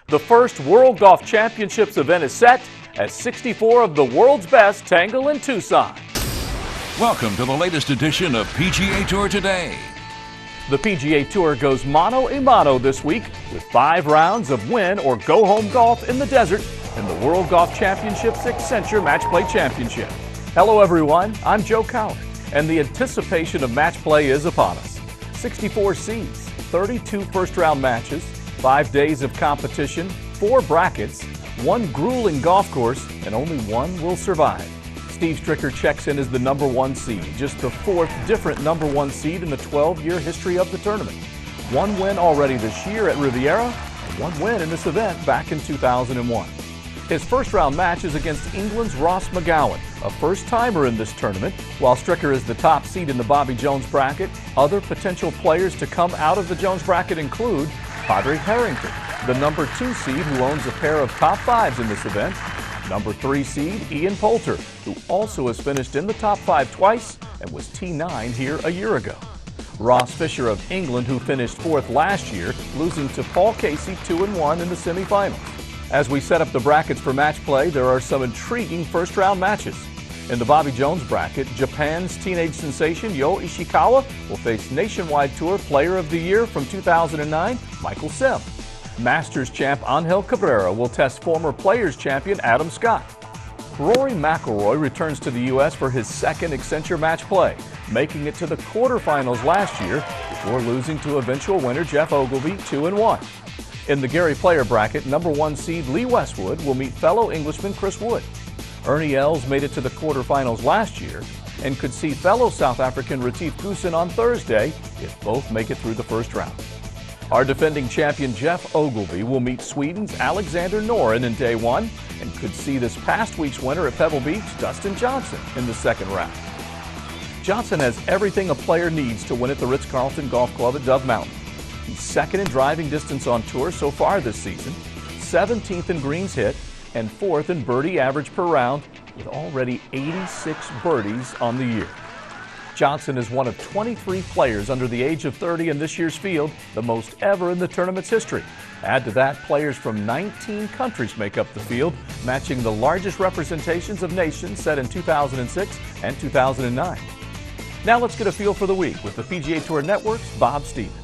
The first World Golf Championships event is set as 64 of the world's best tangle in Tucson. Welcome to the latest edition of PGA Tour Today. The PGA Tour goes mano a mano this week with 5 rounds of win or go home golf in the desert in the World Golf Championships Accenture Match Play Championship. Hello everyone, I'm Joe Cowart, and the anticipation of match play is upon us. 64 seeds, 32 first round matches, 5 days of competition, 4 brackets, 1 grueling golf course, and only 1 will survive. Steve Stricker checks in as the number 1 seed, just the 4th different number 1 seed in the 12-year history of the tournament. 1 win already this year at Riviera, and 1 win in this event back in 2001. His first round match is against England's Ross McGowan, a first-timer in this tournament. While Stricker is the top seed in the Bobby Jones bracket, other potential players to come out of the Jones bracket include Padraig Harrington, the number 2 seed who owns a pair of top 5s in this event, number 3 seed Ian Poulter, who also has finished in the top 5 twice and was T9 here a year ago, Ross Fisher of England, who finished 4th last year, losing to Paul Casey 2-1 in the semifinals. As we set up the brackets for match play, there are some intriguing first-round matches. In the Bobby Jones bracket, Japan's teenage sensation Ryo Ishikawa will face Nationwide Tour Player of the Year from 2009, Michael Sim. Masters champ Angel Cabrera will test former Players champion Adam Scott. Rory McIlroy returns to the U.S. for his 2nd Accenture Match Play, making it to the quarterfinals last year before losing to eventual winner Geoff Ogilvy 2-1. In the Gary Player bracket, number 1 seed Lee Westwood will meet fellow Englishman Chris Wood. Ernie Els made it to the quarterfinals last year and could see fellow South African Retief Goosen on Thursday if both make it through the first round. Our defending champion Geoff Ogilvy will meet Sweden's Alexander Noren in day 1 and could see this past week's winner at Pebble Beach, Dustin Johnson, in the 2nd round. Johnson has everything a player needs to win at the Ritz-Carlton Golf Club at Dove Mountain. He's 2nd in driving distance on tour so far this season, 17th in greens hit, and 4th in birdie average per round, with already 86 birdies on the year. Johnson is one of 23 players under the age of 30 in this year's field, the most ever in the tournament's history. Add to that, players from 19 countries make up the field, matching the largest representations of nations set in 2006 and 2009. Now let's get a feel for the week with the PGA Tour Network's Bob Stevens.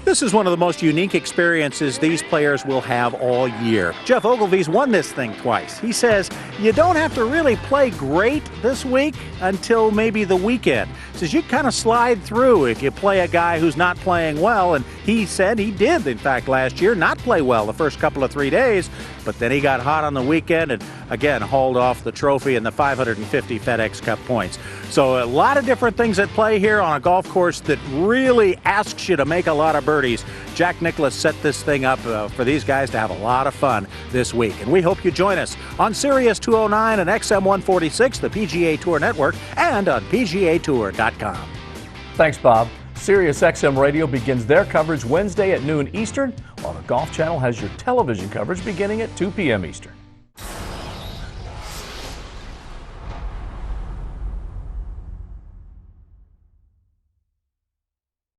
This is one of the most unique experiences these players will have all year. Geoff Ogilvy's won this thing twice. He says you don't have to really play great this week until maybe the weekend. He says you kind of slide through if you play a guy who's not playing well, and he said he did, in fact, last year not play well the first couple of 3 days, but then he got hot on the weekend and again hauled off the trophy and the 550 FedEx Cup points. So a lot of different things at play here on a golf course that really asks you to make a lot of birdies. Jack Nicklaus set this thing up for these guys to have a lot of fun this week. And we hope you join us on Sirius 209 and XM 146, the PGA Tour Network, and on PGATour.com. Thanks, Bob. Sirius XM Radio begins their coverage Wednesday at noon Eastern, while the Golf Channel has your television coverage beginning at 2 p.m. Eastern.